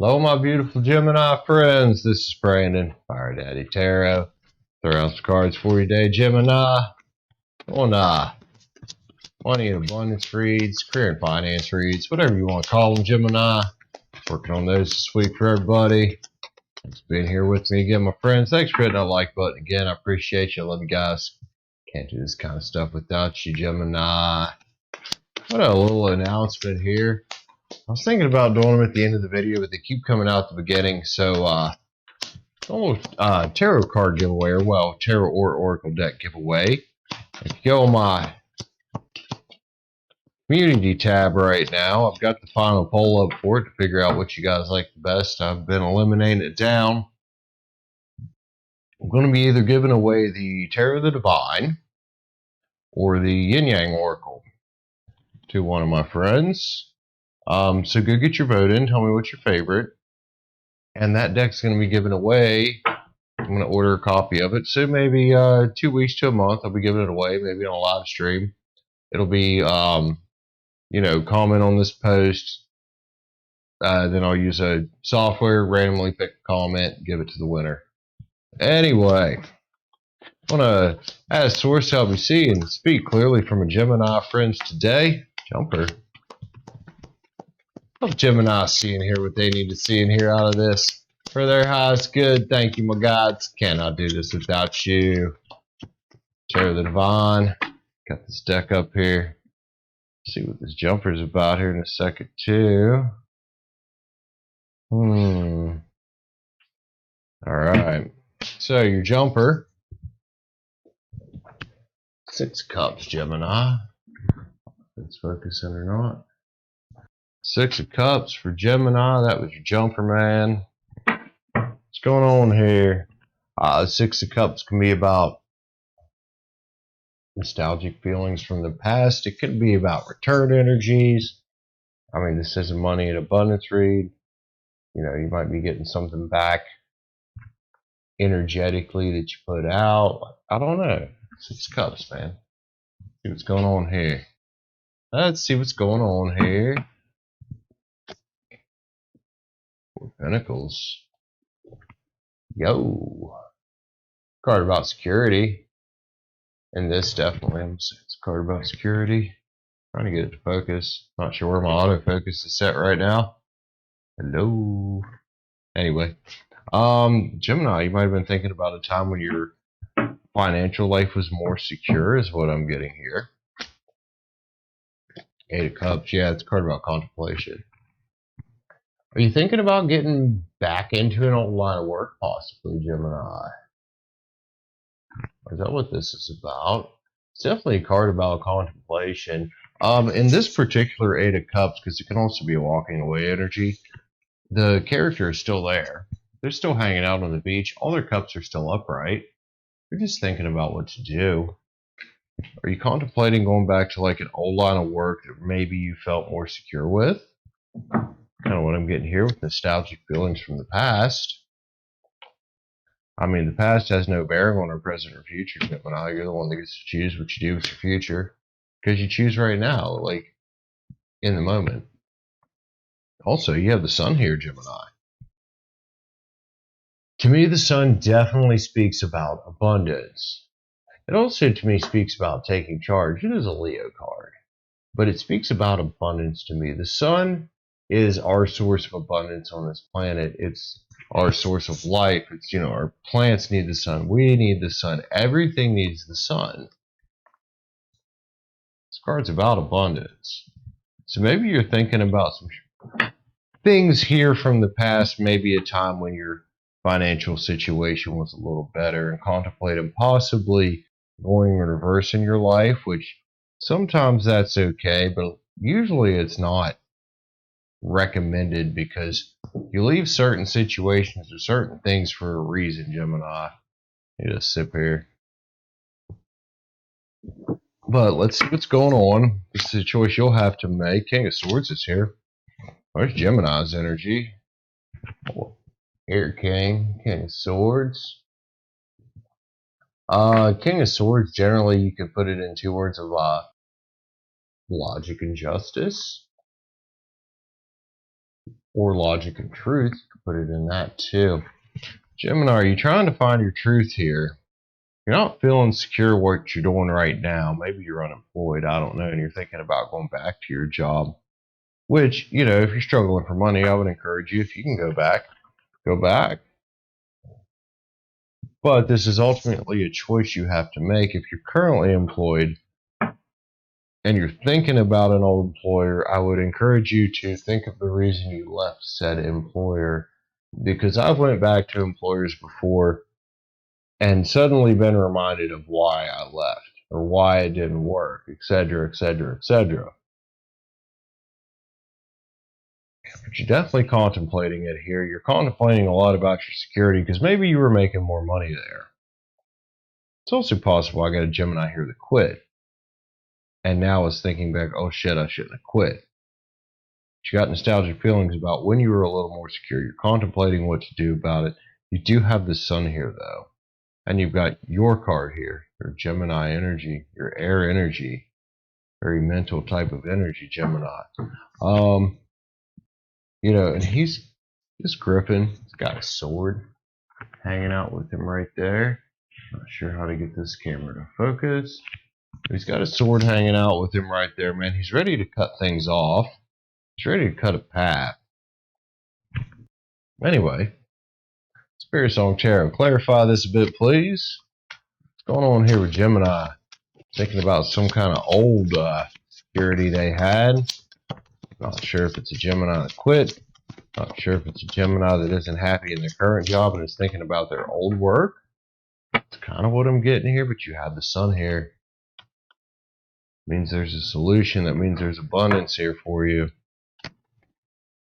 Hello, my beautiful Gemini friends. This is Brandon, Fire Daddy Tarot. Throw out some cards for you today, Gemini. On money and abundance reads, career and finance reads, whatever you want to call them, Gemini. Working on those this week for everybody. Thanks for being here with me again, my friends. Thanks for hitting that like button again. I appreciate you. I love you guys. Can't do this kind of stuff without you, Gemini. What a little announcement here. I was thinking about doing them at the end of the video, but they keep coming out at the beginning. So, tarot card giveaway, or well, tarot or oracle deck giveaway. If you go on my community tab right now, I've got the final poll up for it to figure out what you guys like the best. I've been eliminating it down. I'm going to be either giving away the Tarot of the Divine or the Yin Yang Oracle to one of my friends. So go get your vote in. Tell me what's your favorite. And that deck's going to be given away. I'm going to order a copy of it. So maybe 2 weeks to a month, I'll be giving it away. Maybe on a live stream. It'll be, comment on this post. Then I'll use a software, randomly pick a comment, give it to the winner. Anyway, I want to ask Source to help me see and speak clearly from a Gemini friends today. Jumper. Hope Gemini see and hear what they need to see and hear out of this. For their highest good, thank you, my gods. Cannot do this without you. Tarot of the Divine. Got this deck up here. See what this jumper is about here in a second, too. Alright. So, your jumper. 6 cups, Gemini. If it's focusing or not. 6 of Cups for Gemini. That was your jumper, man. What's going on here? 6 of Cups can be about nostalgic feelings from the past. It could be about return energies. I mean, this is a money and abundance read. You know, you might be getting something back energetically that you put out. I don't know. 6 Cups, man. See what's going on here. Let's see what's going on here. 4 Pentacles. Yo. Card about security. And this definitely, it's a card about security. Trying to get it to focus. Not sure where my autofocus is set right now. Hello. Anyway. Gemini, you might have been thinking about a time when your financial life was more secure, is what I'm getting here. 8 of Cups. Yeah, it's a card about contemplation. Are you thinking about getting back into an old line of work, possibly, Gemini? Is that what this is about? It's definitely a card about contemplation. In this particular 8 of Cups, because it can also be a walking away energy, the character is still there. They're still hanging out on the beach. All their cups are still upright. They're just thinking about what to do. Are you contemplating going back to like an old line of work that maybe you felt more secure with? Kind of what I'm getting here with nostalgic feelings from the past. I mean, the past has no bearing on our present or future, Gemini. You're the one that gets to choose what you do with your future. Because you choose right now, like, in the moment. Also, you have the sun here, Gemini. To me, the sun definitely speaks about abundance. It also, to me, speaks about taking charge. It is a Leo card. But it speaks about abundance to me. The sun is our source of abundance on this planet. It's our source of life. It's, our plants need the sun. We need the sun. Everything needs the sun. This card's about abundance. So maybe you're thinking about some things here from the past, maybe a time when your financial situation was a little better, and contemplating possibly going in reverse in your life, which sometimes that's okay, but usually it's not recommended because you leave certain situations or certain things for a reason, Gemini. You just sip here. But let's see what's going on. This is a choice you'll have to make. King of Swords is here. There's Gemini's energy. Here, King of Swords. King of Swords, generally you can put it in 2 words of logic and justice. or logic and truth. You could put it in that too. Gemini, are you trying to find your truth here? You're not feeling secure what you're doing right now. Maybe you're unemployed, I don't know, and you're thinking about going back to your job. Which, if you're struggling for money, I would encourage you, if you can go back, go back. But this is ultimately a choice you have to make. If you're currently employed and you're thinking about an old employer, I would encourage you to think of the reason you left said employer. Because I've went back to employers before and suddenly been reminded of why I left or why it didn't work, etc., etc., etc. But you're definitely contemplating it here. You're contemplating a lot about your security because maybe you were making more money there. It's also possible I got a Gemini here that quit and now is thinking back, oh shit, I shouldn't have quit. But you got nostalgic feelings about when you were a little more secure. You're contemplating what to do about it. You do have the sun here though. And you've got your card here, your Gemini energy, your air energy, very mental type of energy, Gemini. And he's Griffin. He's got a sword hanging out with him right there. Not sure how to get this camera to focus. He's got a sword hanging out with him right there, man. He's ready to cut things off. He's ready to cut a path. Anyway, Spirit Song Tarot, clarify this a bit, please. What's going on here with Gemini? Thinking about some kind of old security they had. Not sure if it's a Gemini that quit. Not sure if it's a Gemini that isn't happy in their current job and is thinking about their old work. That's kind of what I'm getting here, but you have the sun here. Means there's a solution. That means there's abundance here for you.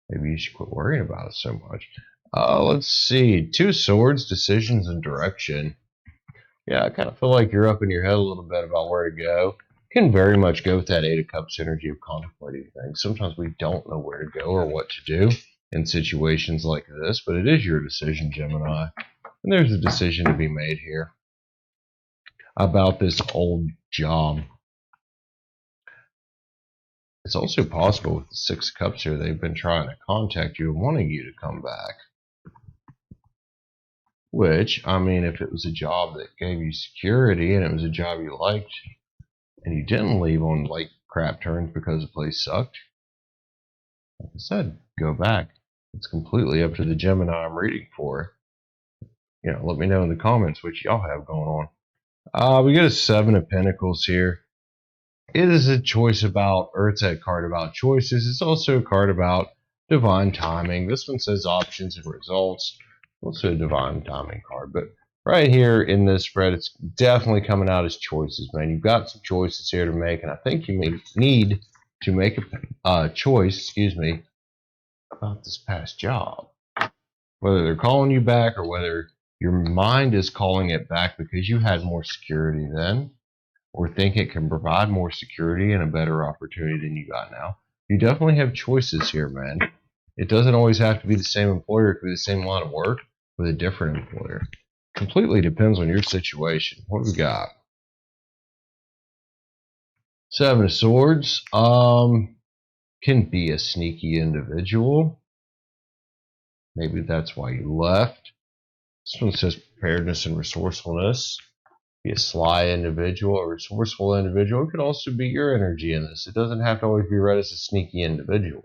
Maybe you should quit worrying about it so much. Let's see. Two Swords, decisions, and direction. Yeah, I kind of feel like you're up in your head a little bit about where to go. Can very much go with that Eight of Cups energy of contemplating things. Sometimes we don't know where to go or what to do in situations like this, but it is your decision, Gemini. And there's a decision to be made here about this old job. It's also possible with the Six of Cups here, they've been trying to contact you and wanting you to come back. Which, I mean, if it was a job that gave you security and it was a job you liked and you didn't leave on like crap terms because the place sucked, like I said, go back. It's completely up to the Gemini I'm reading for. Let me know in the comments what y'all have going on. We get a Seven of Pentacles here. It is a choice about, or it's a card about choices. It's also a card about divine timing. This one says options and results. Also a divine timing card. But right here in this spread, it's definitely coming out as choices, man. You've got some choices here to make, and I think you may need to make a choice, about this past job. Whether they're calling you back or whether your mind is calling it back because you had more security then, or think it can provide more security and a better opportunity than you got now. You definitely have choices here, man. It doesn't always have to be the same employer. It could be the same line of work with a different employer. Completely depends on your situation. What do we got? Seven of Swords. Can be a sneaky individual. Maybe that's why you left. This one says preparedness and resourcefulness. Be a sly individual, a resourceful individual. It could also be your energy in this. It doesn't have to always be read as a sneaky individual.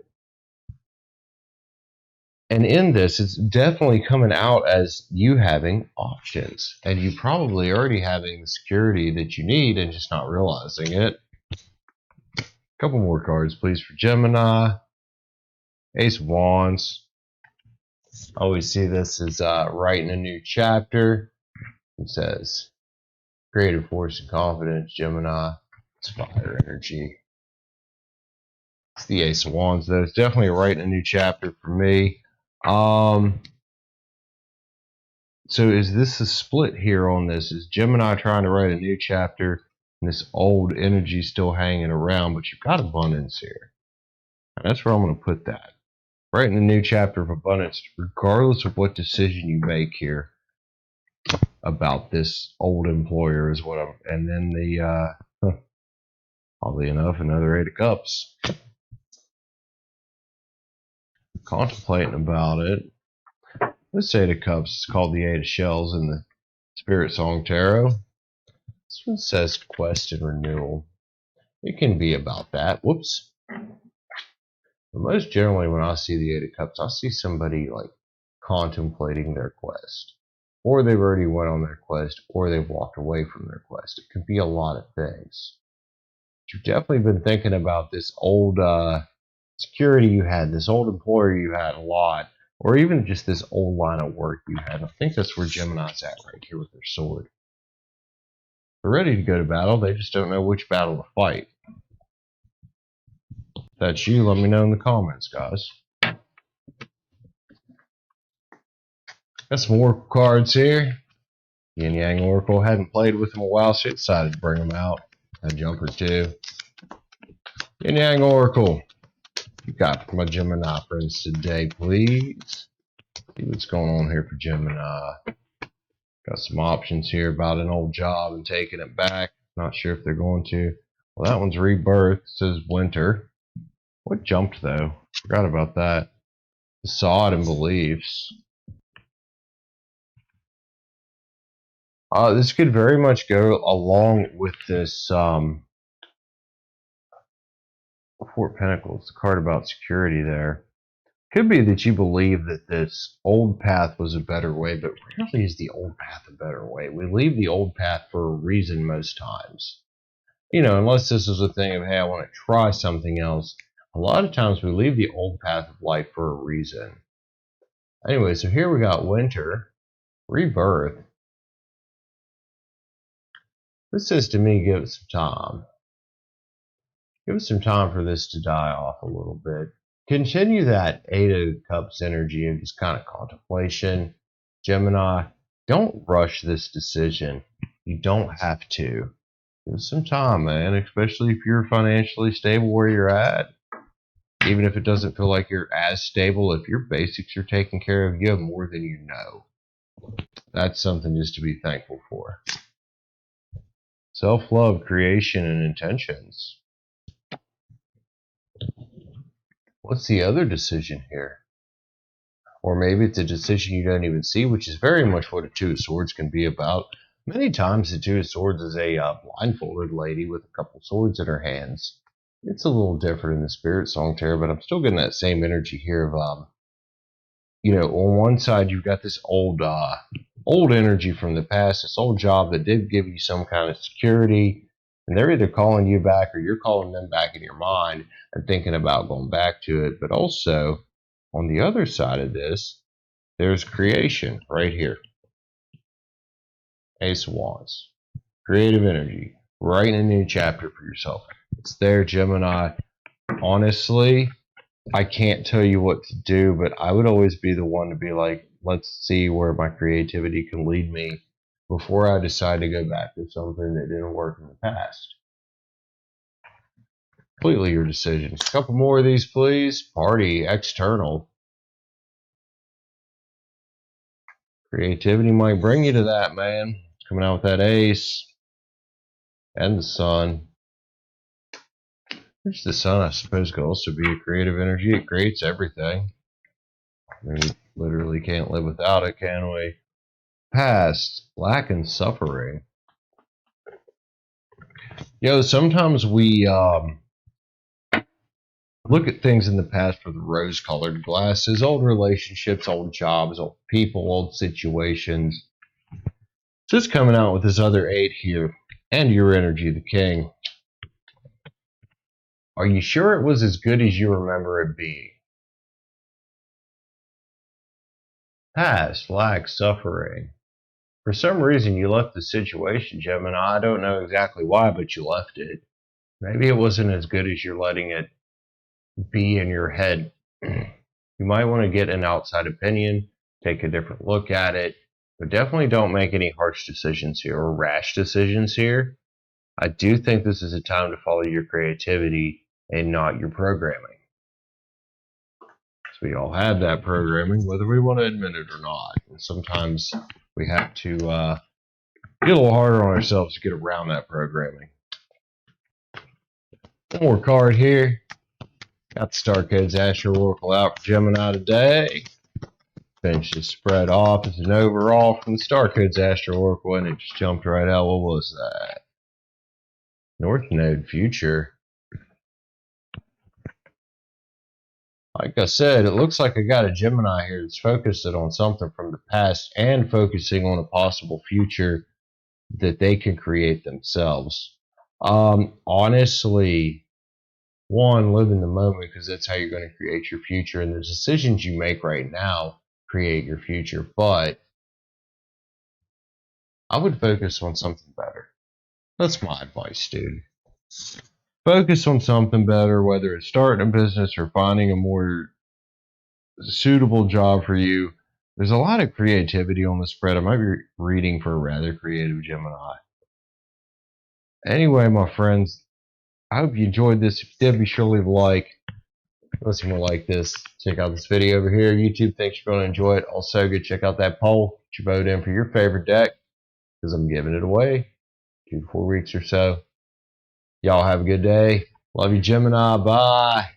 And in this, it's definitely coming out as you having options. And you probably already having the security that you need and just not realizing it. A couple more cards, please, for Gemini. Ace of Wands. I always see this as writing a new chapter. It says creative force and confidence, Gemini. It's fire energy. It's the Ace of Wands, though. It's definitely writing a new chapter for me. So is this a split here on this? Is Gemini trying to write a new chapter and this old energy still hanging around, but you've got abundance here? And that's where I'm going to put that. Writing a new chapter of abundance, regardless of what decision you make here about this old employer is what I'm, and then oddly enough, another Eight of Cups. contemplating about it. This Eight of Cups is called the Eight of Shells in the Spirit Song Tarot. This one says quest and renewal. It can be about that. Whoops. But most generally, when I see the Eight of Cups, I see somebody like contemplating their quest, or they've already went on their quest, or they've walked away from their quest. It could be a lot of things. But you've definitely been thinking about this old security you had, this old employer you had a lot, or even just this old line of work you had. I think that's where Gemini's at right here with their sword. They're ready to go to battle. They just don't know which battle to fight. If that's you, let me know in the comments, guys. Got some Oracle cards here. Yin Yang Oracle. Hadn't played with them a while, so I decided to bring them out. A jump or two. Yin Yang Oracle. You got for my Gemini friends today, please. See what's going on here for Gemini. Got some options here about an old job and taking it back. Not sure if they're going to. Well, that one's rebirth. It says winter. What jumped though? Forgot about that. Facade and beliefs. This could very much go along with this Four of Pentacles, the card about security there. Could be that you believe that this old path was a better way, but rarely is the old path a better way. We leave the old path for a reason most times. You know, unless this is a thing of, hey, I want to try something else. A lot of times we leave the old path of life for a reason. Anyway, so here we got winter, rebirth. This says to me, give it some time. Give it some time for this to die off a little bit. Continue that Eight of Cups energy of just kind of contemplation. Gemini, don't rush this decision. You don't have to. Give it some time, man, especially if you're financially stable where you're at. Even if it doesn't feel like you're as stable, if your basics are taken care of, you have more than you know. That's something just to be thankful for. Self-love, creation, and intentions. What's the other decision here? Or maybe it's a decision you don't even see, which is very much what a Two of Swords can be about. Many times the Two of Swords is a blindfolded lady with a couple swords in her hands. It's a little different in the Spirit Song Tarot, but I'm still getting that same energy here of, you know, on one side you've got this old energy from the past, this old job that did give you some kind of security, and they're either calling you back or you're calling them back in your mind and thinking about going back to it. But also, on the other side of this, there's creation right here. Ace of Wands. Creative energy. Writing a new chapter for yourself. It's there, Gemini. Honestly, I can't tell you what to do, but I would always be the one to be like, let's see where my creativity can lead me before I decide to go back to something that didn't work in the past. Completely your decision. A couple more of these, please. Party, external. Creativity might bring you to that, man. Coming out with that ace. And the sun. There's the sun, I suppose, could also be a creative energy. It creates everything. We literally can't live without it, can we? Past, lack and suffering. Sometimes we look at things in the past with rose-colored glasses. Old relationships, old jobs, old people, old situations. Just coming out with this other 8 here. And your energy, the king. Are you sure it was as good as you remember it being? Past, lack, suffering. For some reason, you left the situation, Gemini. I don't know exactly why, but you left it. Maybe it wasn't as good as you're letting it be in your head. You might want to get an outside opinion, take a different look at it, but definitely don't make any harsh decisions here or rash decisions here. I do think this is a time to follow your creativity and not your programming. So we all have that programming, whether we want to admit it or not. And sometimes we have to get a little harder on ourselves to get around that programming. One more card here. Got the Star Codes Astro Oracle out for Gemini today. Finish this spread off as an overall from the Star Codes Astro Oracle, and it just jumped right out. What was that? North Node Future. Like I said, it looks like I got a Gemini here that's focusing on something from the past and focusing on a possible future that they can create themselves. Honestly, one, live in the moment because that's how you're going to create your future, and the decisions you make right now create your future. But I would focus on something better. That's my advice, dude. Focus on something better, whether it's starting a business or finding a more suitable job for you. There's a lot of creativity on the spread. I might be reading for a rather creative Gemini. Anyway, my friends, I hope you enjoyed this. If you did, be sure to leave a like. Unless you more like this, check out this video over here. YouTube, thanks for going to enjoy it. Also, go check out that poll. Put your vote in for your favorite deck because I'm giving it away 2 to 4 weeks or so. Y'all have a good day. Love you, Gemini. Bye.